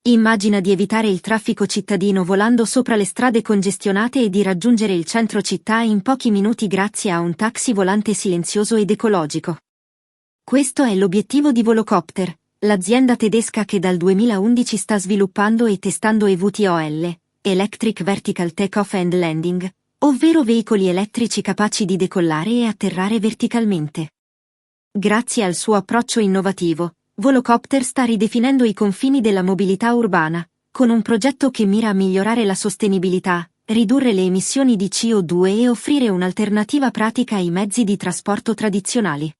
Immagina di evitare il traffico cittadino volando sopra le strade congestionate e di raggiungere il centro città in pochi minuti grazie a un taxi volante silenzioso ed ecologico. Questo è l'obiettivo di Volocopter, l'azienda tedesca che dal 2011 sta sviluppando e testando EVTOL, Electric Vertical Takeoff and Landing, ovvero veicoli elettrici capaci di decollare e atterrare verticalmente. Grazie al suo approccio innovativo, Volocopter sta ridefinendo i confini della mobilità urbana, con un progetto che mira a migliorare la sostenibilità, ridurre le emissioni di CO2 e offrire un'alternativa pratica ai mezzi di trasporto tradizionali.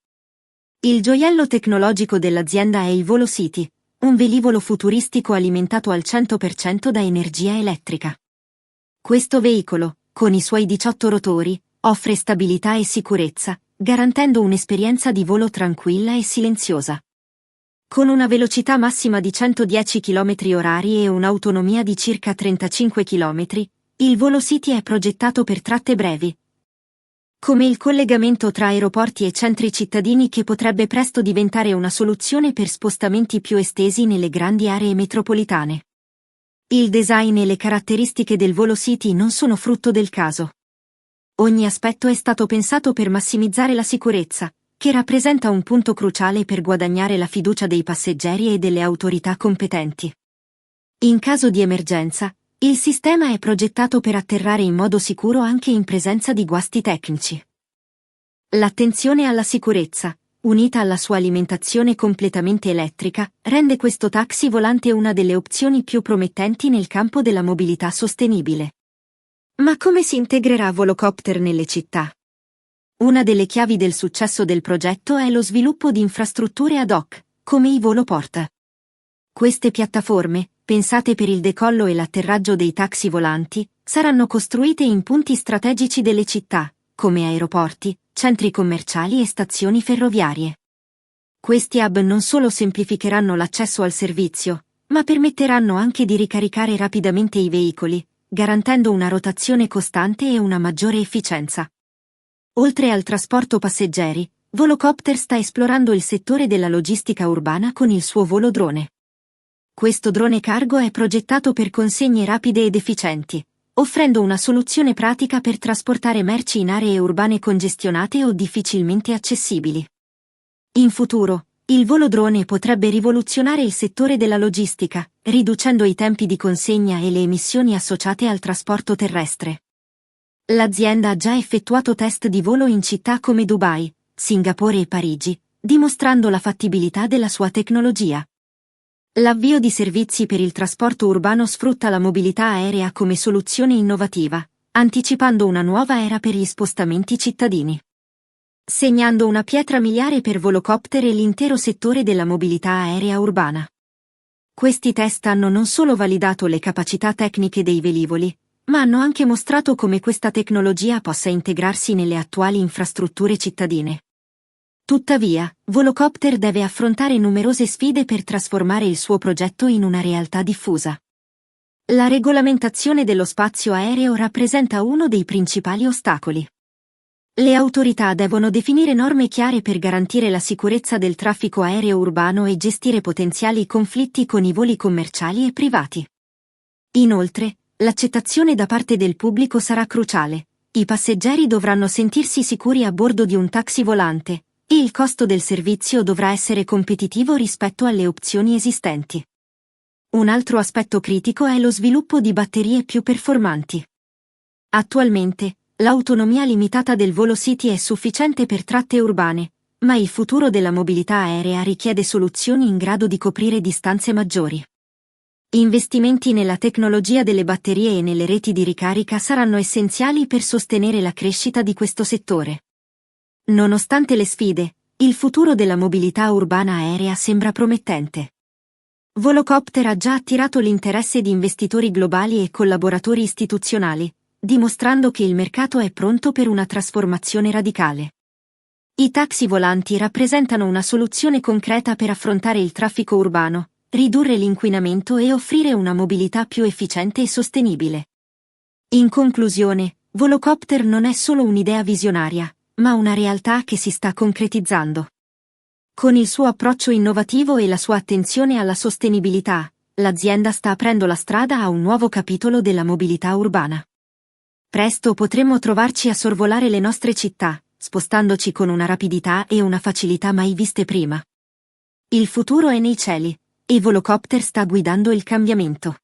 Il gioiello tecnologico dell'azienda è il VoloCity, un velivolo futuristico alimentato al 100% da energia elettrica. Questo veicolo, con i suoi 18 rotori, offre stabilità e sicurezza, garantendo un'esperienza di volo tranquilla e silenziosa. Con una velocità massima di 110 km/h e un'autonomia di circa 35 km, il VoloCity è progettato per tratte brevi, come il collegamento tra aeroporti e centri cittadini che potrebbe presto diventare una soluzione per spostamenti più estesi nelle grandi aree metropolitane. Il design e le caratteristiche del VoloCity non sono frutto del caso. Ogni aspetto è stato pensato per massimizzare la sicurezza, che rappresenta un punto cruciale per guadagnare la fiducia dei passeggeri e delle autorità competenti. In caso di emergenza, il sistema è progettato per atterrare in modo sicuro anche in presenza di guasti tecnici. L'attenzione alla sicurezza, unita alla sua alimentazione completamente elettrica, rende questo taxi volante una delle opzioni più promettenti nel campo della mobilità sostenibile. Ma come si integrerà Volocopter nelle città? Una delle chiavi del successo del progetto è lo sviluppo di infrastrutture ad hoc, come i Voloport. Queste piattaforme, pensate per il decollo e l'atterraggio dei taxi volanti, saranno costruite in punti strategici delle città, come aeroporti, centri commerciali e stazioni ferroviarie. Questi hub non solo semplificheranno l'accesso al servizio, ma permetteranno anche di ricaricare rapidamente i veicoli, garantendo una rotazione costante e una maggiore efficienza. Oltre al trasporto passeggeri, Volocopter sta esplorando il settore della logistica urbana con il suo volo drone. Questo drone cargo è progettato per consegne rapide ed efficienti, offrendo una soluzione pratica per trasportare merci in aree urbane congestionate o difficilmente accessibili. In futuro, il volo drone potrebbe rivoluzionare il settore della logistica, riducendo i tempi di consegna e le emissioni associate al trasporto terrestre. L'azienda ha già effettuato test di volo in città come Dubai, Singapore e Parigi, dimostrando la fattibilità della sua tecnologia. L'avvio di servizi per il trasporto urbano sfrutta la mobilità aerea come soluzione innovativa, anticipando una nuova era per gli spostamenti cittadini. Segnando una pietra miliare per Volocopter e l'intero settore della mobilità aerea urbana. Questi test hanno non solo validato le capacità tecniche dei velivoli, ma hanno anche mostrato come questa tecnologia possa integrarsi nelle attuali infrastrutture cittadine. Tuttavia, Volocopter deve affrontare numerose sfide per trasformare il suo progetto in una realtà diffusa. La regolamentazione dello spazio aereo rappresenta uno dei principali ostacoli. Le autorità devono definire norme chiare per garantire la sicurezza del traffico aereo urbano e gestire potenziali conflitti con i voli commerciali e privati. Inoltre, l'accettazione da parte del pubblico sarà cruciale. I passeggeri dovranno sentirsi sicuri a bordo di un taxi volante, e il costo del servizio dovrà essere competitivo rispetto alle opzioni esistenti. Un altro aspetto critico è lo sviluppo di batterie più performanti. Attualmente, l'autonomia limitata del VoloCity è sufficiente per tratte urbane, ma il futuro della mobilità aerea richiede soluzioni in grado di coprire distanze maggiori. Investimenti nella tecnologia delle batterie e nelle reti di ricarica saranno essenziali per sostenere la crescita di questo settore. Nonostante le sfide, il futuro della mobilità urbana aerea sembra promettente. Volocopter ha già attirato l'interesse di investitori globali e collaboratori istituzionali, dimostrando che il mercato è pronto per una trasformazione radicale. I taxi volanti rappresentano una soluzione concreta per affrontare il traffico urbano, ridurre l'inquinamento e offrire una mobilità più efficiente e sostenibile. In conclusione, Volocopter non è solo un'idea visionaria, ma una realtà che si sta concretizzando. Con il suo approccio innovativo e la sua attenzione alla sostenibilità, L'azienda sta aprendo la strada a un nuovo capitolo della mobilità urbana. Presto potremmo trovarci a sorvolare le nostre città, spostandoci con una rapidità e una facilità mai viste prima. Il futuro è nei cieli, e Volocopter sta guidando il cambiamento.